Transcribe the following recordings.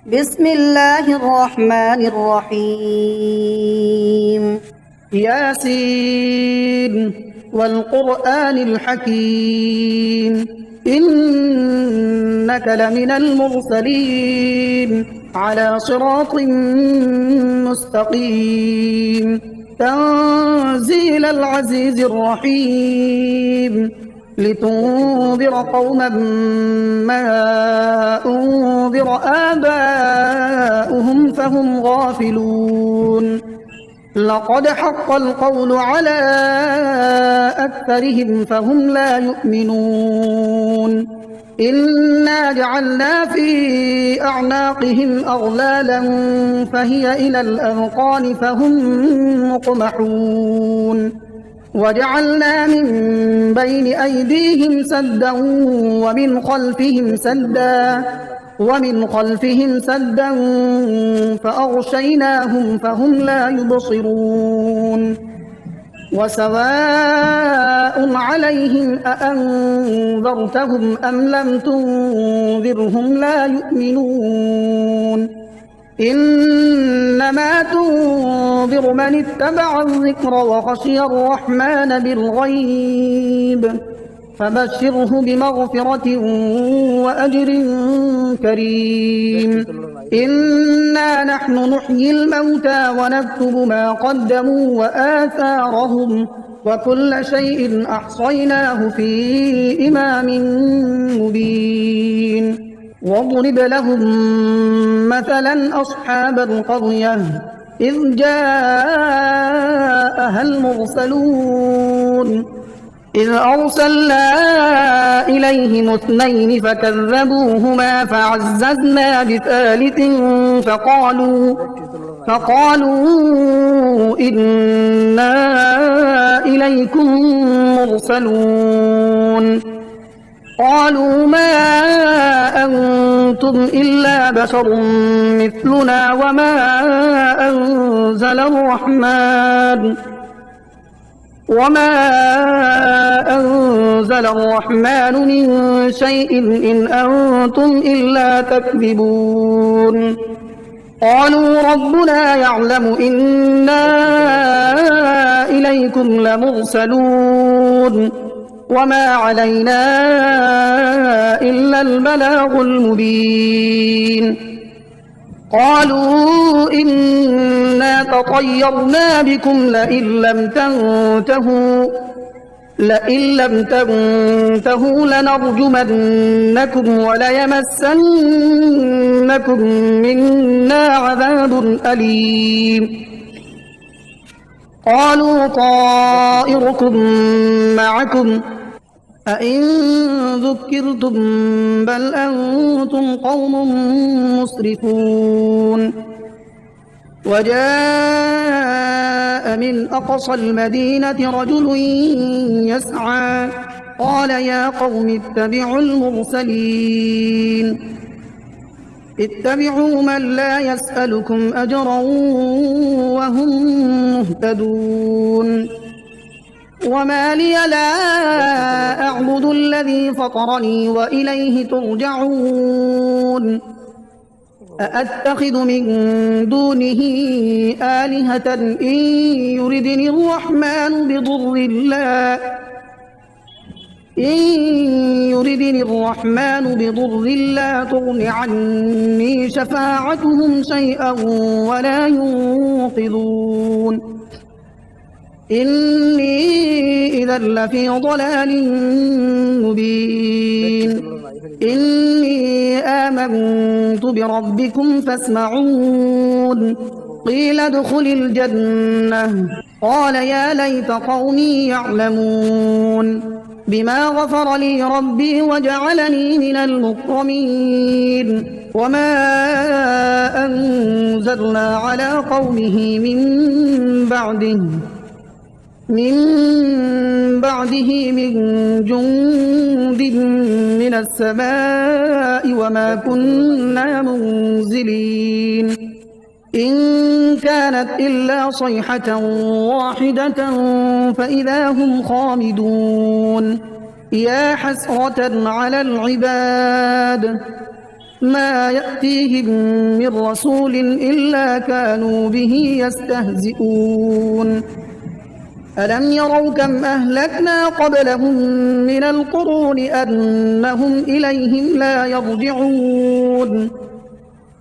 بسم الله الرحمن الرحيم. ياسين والقرآن الحكيم إنك لمن المرسلين على صراط مستقيم تنزيل العزيز الرحيم لتنذر قوما ما أنذر آباؤهم فهم غافلون لقد حق القول على أكثرهم فهم لا يؤمنون إنا جعلنا في أعناقهم أغلالا فهي إلى الأذقان فهم مقمحون وجعلنا من بين أيديهم سدا ومن خلفهم سدا فأغشيناهم فهم لا يبصرون وسواء عليهم أأنذرتهم أم لم تنذرهم لا يؤمنون إنما تنذر من اتبع الذكر وخشي الرحمن بالغيب فبشره بمغفرة وأجر كريم إنا نحن نحيي الموتى ونكتب ما قدموا وآثارهم وكل شيء أحصيناه في إمام مبين واضرب لهم مثلا أصحاب القرية إذ جاءها المرسلون إذ أرسلنا إليهم اثنين فكذبوهما فعززنا بثالث فقالوا إنا إليكم مرسلون قالوا ما أنتم إلا بشر مثلنا وما أنزل الرحمن من شيء إن أنتم إلا تكذبون قالوا ربنا يعلم إنا إليكم لمرسلون وما علينا إلا البلاغ المبين قالوا إنا تطيرنا بكم لئن لم تنتهوا لنرجمنكم وليمسنكم منا عذاب أليم قالوا طائركم معكم أئن ذكرتم بل أنتم قوم مسرفون وجاء من أقصى المدينة رجل يسعى قال يا قوم اتبعوا المرسلين اتبعوا من لا يسألكم أجرا وهم مهتدون وما لي لا أعبد الذي فطرني وإليه ترجعون أأتخذ من دونه آلهة إن يردني الرحمن بضر لا تغن عني شفاعتهم شيئا ولا ينقذون إني إذا لفي ضلال مبين إني آمنت بربكم فاسمعون قيل ادخل الجنة قال يا ليت قومي يعلمون بما غفر لي ربي وجعلني من المكرمين وما أنزلنا على قومه من بعده من جند من السماء وما كنا منزلين إن كانت إلا صيحة واحدة فإذا هم خامدون يا حسرة على العباد ما يأتيهم من رسول إلا كانوا به يستهزئون ألم يروا كم أهلكنا قبلهم من القرون أنهم إليهم لا يرجعون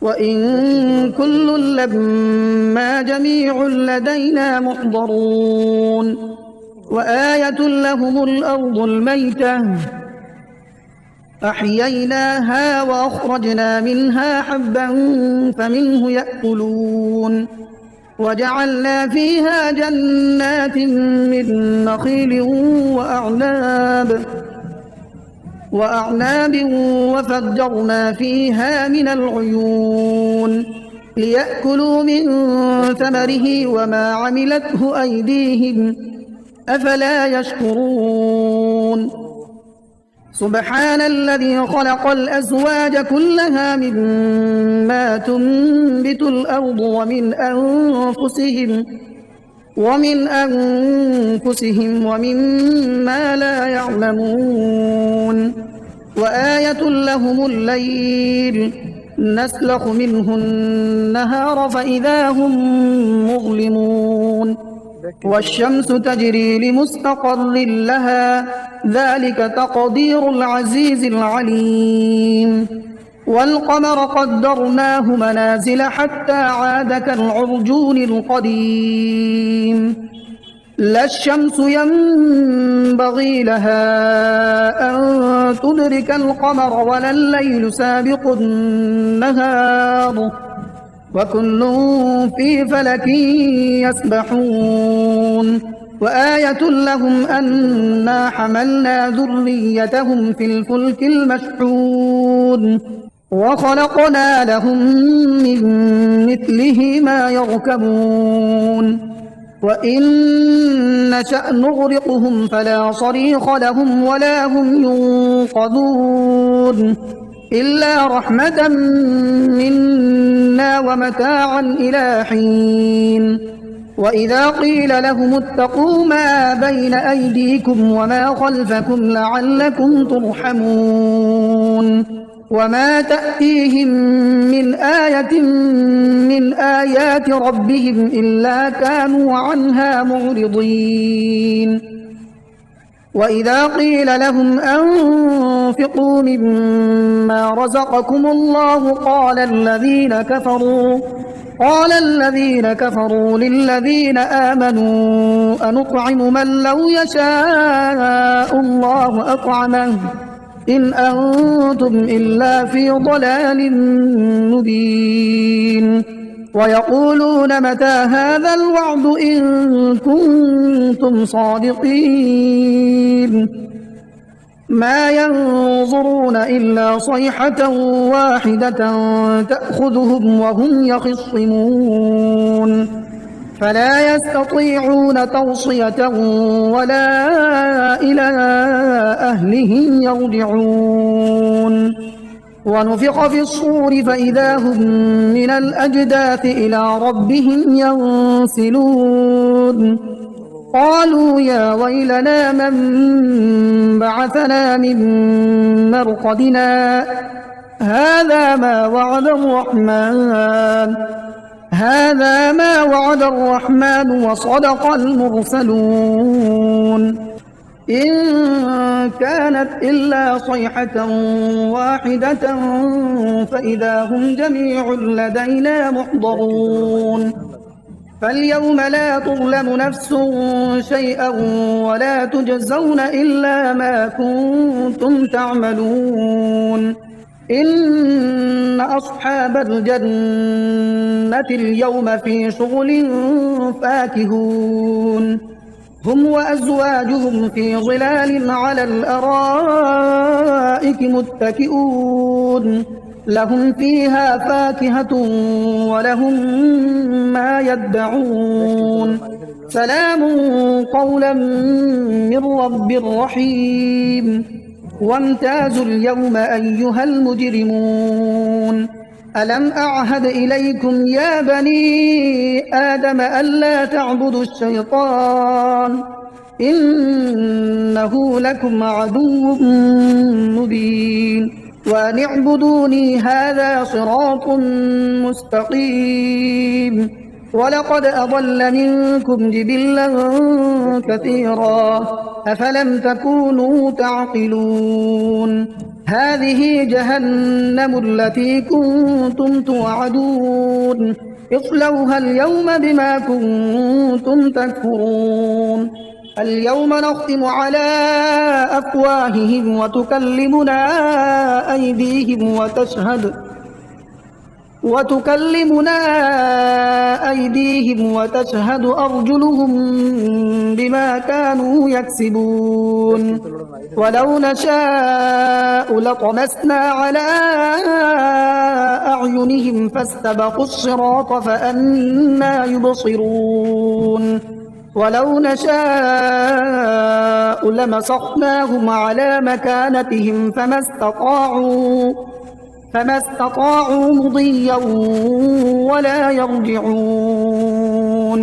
وإن كل لما جميع لدينا محضرون وآية لهم الأرض الميتة أحييناها وأخرجنا منها حبا فمنه يأكلون وجعلنا فيها جنات من نخيل وأعناب وفجرنا فيها من العيون ليأكلوا من ثمره وما عملته أيديهم أفلا يشكرون سبحان الذي خلق الأزواج كلها مما تنبت الأرض ومن أنفسهم ومما لا يعلمون وآية لهم الليل نسلخ منه النهار فإذا هم مظلمون والشمس تجري لمستقر لها ذلك تقدير العزيز العليم والقمر قدرناه منازل حتى عاد كالعرجون القديم لا الشمس ينبغي لها أن تدرك القمر ولا الليل سابق النهار وكل في فلك يسبحون وآية لهم أنا حملنا ذريتهم في الفلك المشحون وخلقنا لهم من مثله ما يركبون وإن نشأ نغرقهم فلا صريخ لهم ولا هم ينقذون إلا رحمة منا ومتاعا إلى حين وإذا قيل لهم اتقوا ما بين أيديكم وما خلفكم لعلكم ترحمون وما تأتيهم من آية من آيات ربهم إلا كانوا عنها معرضين وإذا قيل لهم أنفقوا مما رزقكم الله قال الذين كفروا للذين آمنوا أنطعم من لو يشاء الله أطعمه إن أنتم إلا في ضلال مبين ويقولون متى هذا الوعد إن كنتم صادقين ما ينظرون إلا صيحة واحدة تأخذهم وهم يخصمون فلا يستطيعون توصية ولا إلى أهلهم يرجعون ونفخ في الصور فإذا هم من الأجداث إلى ربهم ينسلون قالوا يا ويلنا من بعثنا من مرقدنا هذا ما وعد الرحمن وصدق المرسلون إن كانت إلا صيحة واحدة فإذا هم جميع لدينا محضرون فاليوم لا تظلم نفس شيئا ولا تجزون إلا ما كنتم تعملون إن أصحاب الجنة اليوم في شغل فاكهون هم وأزواجهم في ظلال على الأرائك متكئون لهم فيها فاكهة ولهم ما يدعون سلام قولا من رب رحيم وامتازوا اليوم أيها المجرمون ألم أعهد إليكم يا بني آدم ألا تعبدوا الشيطان إنه لكم عدو مبين وأن اعبدوني هذا صراط مستقيم. ولقد أضل منكم جبلا كثيرا أفلم تكونوا تعقلون. هذه جهنم التي كنتم توعدون اصلوها اليوم بما كنتم تكفرون. اليوم نختم على أفواههم وتكلمنا أيديهم وتشهد أرجلهم بما كانوا يكسبون. ولو نشاء لطمسنا على أعينهم فاستبقوا الصراط فأنى يبصرون. ولو نشاء لمسخناهم على مكانتهم فما استطاعوا مضيا ولا يرجعون.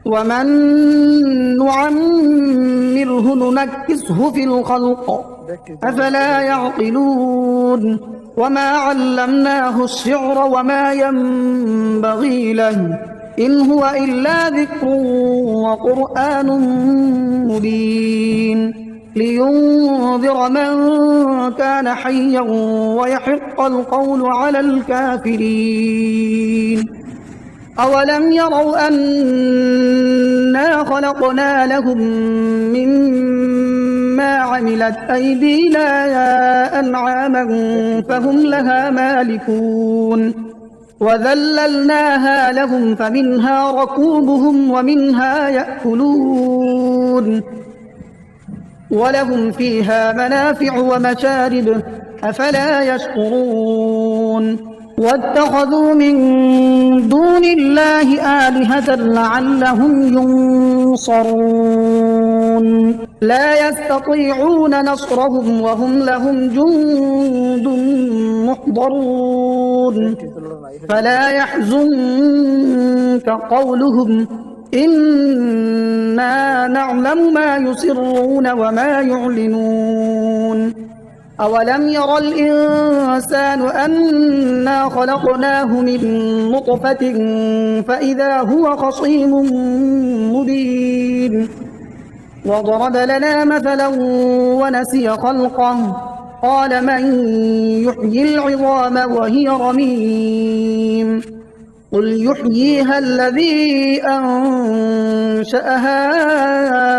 ومن نعمره ننكسه في الخلق أفلا يعقلون. وما علمناه الشعر وما ينبغي له إن هو إلا ذكر وقرآن مبين لينذر من كان حيا ويحق القول على الكافرين. أولم يروا أنا خلقنا لهم مما عملت أيدينا أنعاما فهم لها مالكون وذللناها لهم فمنها ركوبهم ومنها يأكلون ولهم فيها منافع ومشارب أفلا يشكرون. واتخذوا من دون الله آلهة لعلهم ينصرون لا يستطيعون نصرهم وهم لهم جند محضرون. فلا يحزنك قولهم إنا نعلم ما يسرون وما يعلنون. أولم ير الإنسان أنا خلقناه من نطفة فإذا هو خصيم مبين. وضرب لنا مثلا ونسي خلقه قال من يحيي العظام وهي رميم قل يحييها الذي أنشأها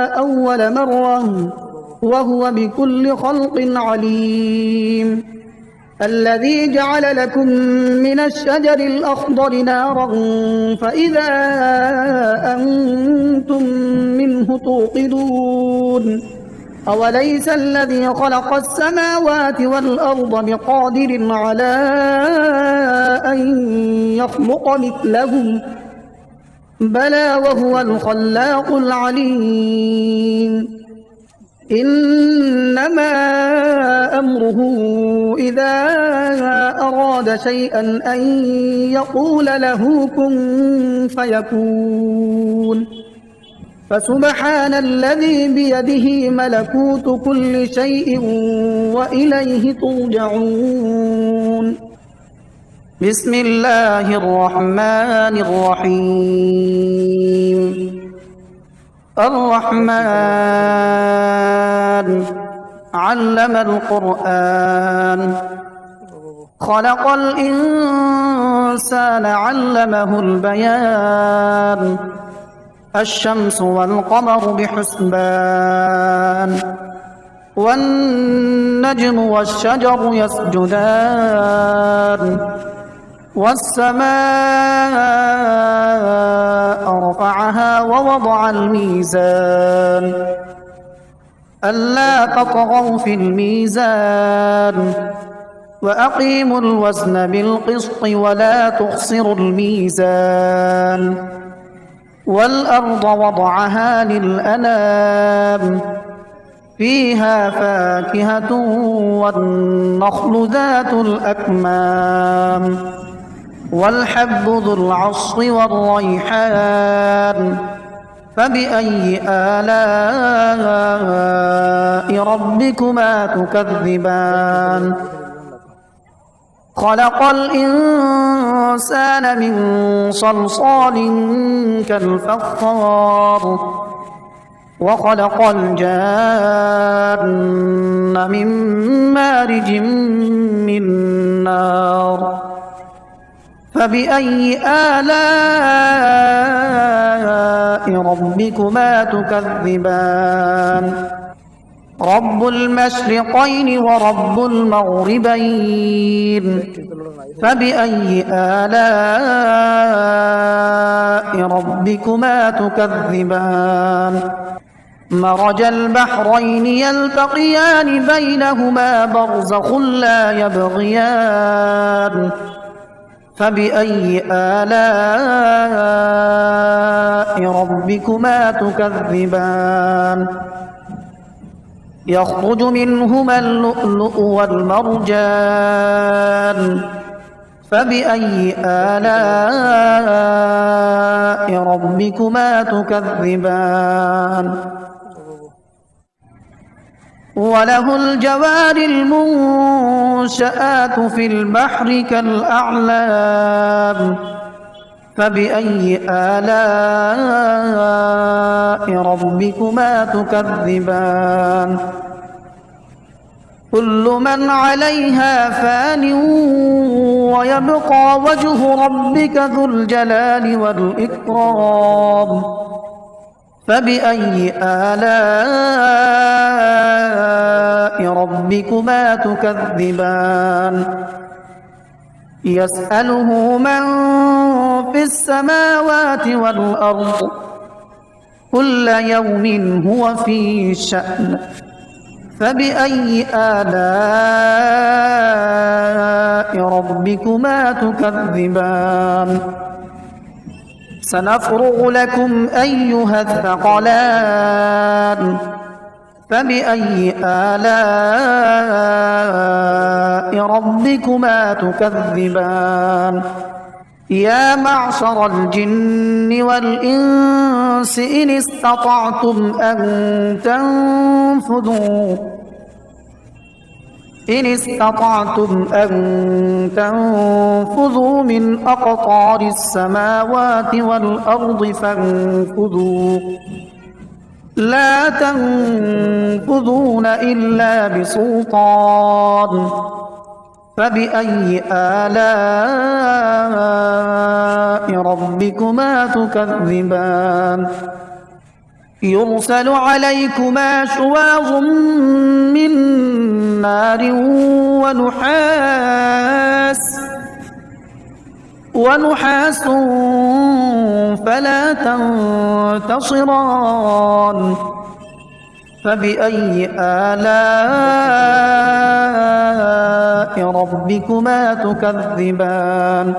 أول مرة وهو بكل خلق عليم. الذي جعل لكم من الشجر الأخضر نارا فإذا أنتم منه توقدون. أوليس الذي خلق السماوات والأرض بقادر على أن يخلق مثلهم بلى وهو الخلاق العليم. إنما أمره إذا أراد شيئا أن يقول له كن فيكون. فسبحان الذي بيده ملكوت كل شيء وإليه ترجعون. بسم الله الرحمن الرحيم. الرحمن علم القرآن خلق الإنسان علمه البيان. الشمس والقمر بحسبان والنجم والشجر يسجدان والسماء رفعها ووضع الميزان ألا تطغوا في الميزان وأقيموا الوزن بالقسط ولا تخسروا الميزان. والأرض وضعها للأنام فيها فاكهة والنخل ذات الأكمام والحب ذو العصف والريحان فبأي آلاء ربكما تكذبان خلق الإنسان من صلصال كالفخار وخلق الجان من مارج من نار فبأي آلاء ربكما تكذبان رب المشرقين ورب المغربين فبأي آلاء ربكما تكذبان مرج البحرين يلتقيان بينهما برزخ لا يبغيان فبأي آلاء ربكما تكذبان يخرج منهما اللؤلؤ والمرجان فبأي آلاء ربكما تكذبان وله الجوار المنشآت في البحر كالأعلام فبأي آلاء ربكما تكذبان كل من عليها فان ويبقى وجه ربك ذو الجلال والإكرام فبأي آلاء ربكما تكذبان يسأله من في السماوات والأرض كل يوم هو في شأن فبأي آلاء ربكما تكذبان سنفرغ لكم أيها الثقلان فبأي آلاء ربكما تكذبان يا معشر الجن والإنس إن استطعتم أن تنفذوا من أقطار السماوات والأرض فانفذوا لا تنفذون إلا بسلطان فبأي آلاء ربكما تكذبان يرسل عليكما شواظ من نار ونحاس فلا تنتصران فبأي آلاء ربكما تكذبان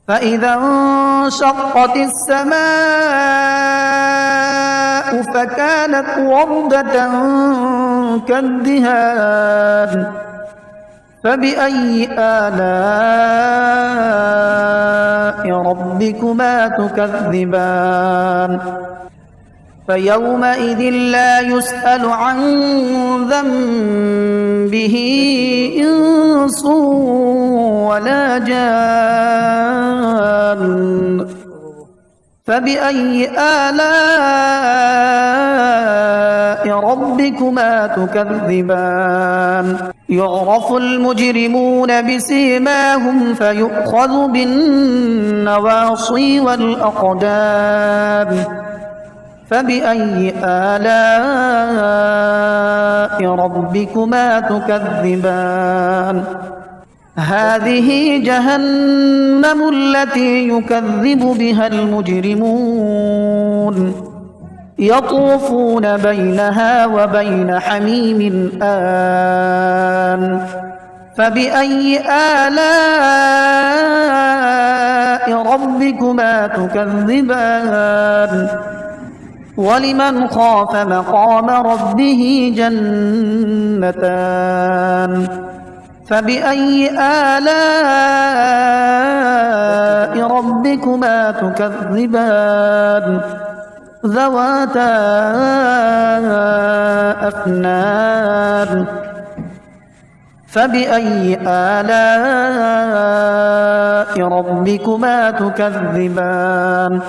فإذا انشقت السماء فكانت وردة كالدهان فبأي آلاء ربكما تكذبان فيومئذ لا يسأل عن ذنبه إنس ولا جان فبأي آلاء ربكما تكذبان يعرف المجرمون بسيماهم فيؤخذ بالنواصي والأقدام فبأي آلاء ربكما تكذبان هذه جهنم التي يكذب بها المجرمون يطوفون بينها وبين حميم آن فبأي آلاء ربكما تكذبان ولمن خاف مقام ربه جنتان فبأي آلاء ربكما تكذبان ذواتا أفنان فبأي آلاء ربكما تكذبان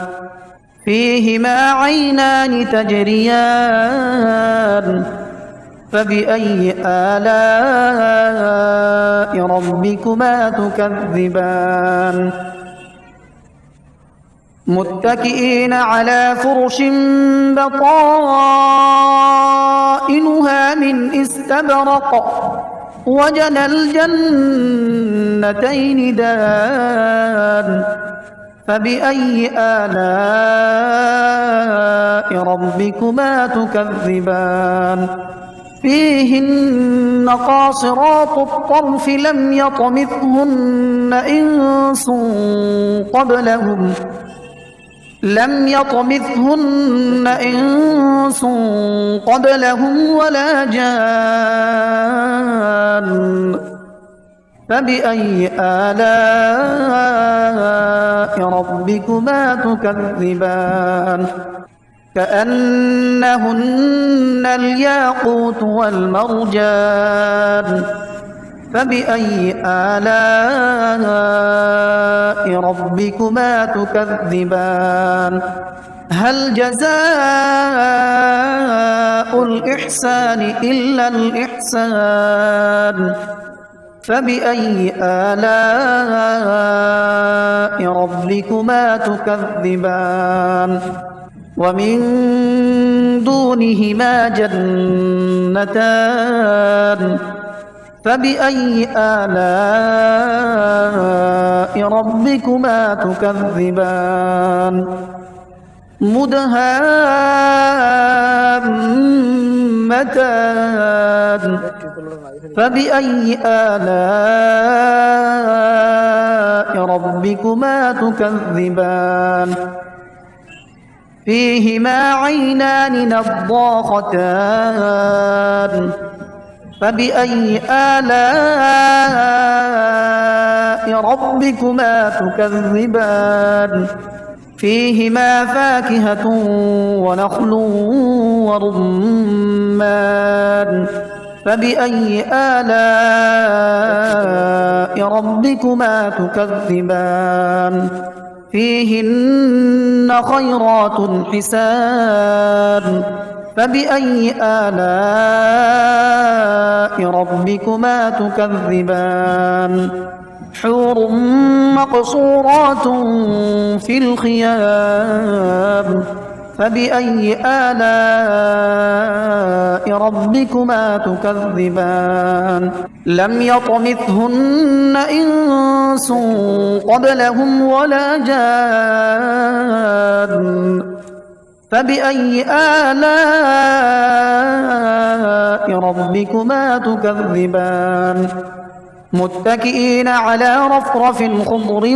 فيهما عينان تجريان فبأي آلاء ربكما تكذبان متكئين على فرش بطائنها من استبرق وجنى الجنتين دان فبأي آلاء ربكما تكذبان فيهن قاصرات الطرف لم يطمثهن إنس قبلهم ولا جان فبأي آلاء ربكما تكذبان كأنهن الياقوت والمرجان فبأي آلاء ربكما تكذبان هل جزاء الإحسان إلا الإحسان فبأي آلاء ربكما تكذبان ومن دونهما جنتان فبأي آلاء ربكما تكذبان مدهامتان فبأي آلاء ربكما تكذبان فيهما عينان نضاختان فبأي آلاء ربكما تكذبان فيهما فاكهة ونخل ورمان فبأي آلاء ربكما تكذبان فيهن خيرات حسان فبأي آلاء ربكما تكذبان حور مقصورات في الخيام فبأي آلاء ربكما تكذبان لم يطمثهن إنس قبلهم ولا جان فبأي آلاء ربكما تكذبان متكئين على رفرف خضر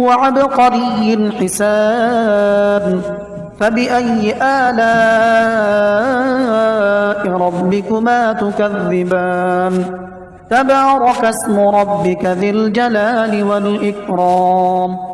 وعبقري حسان فبأي آلاء ربكما تكذبان تبارك اسم ربك ذي الجلال والإكرام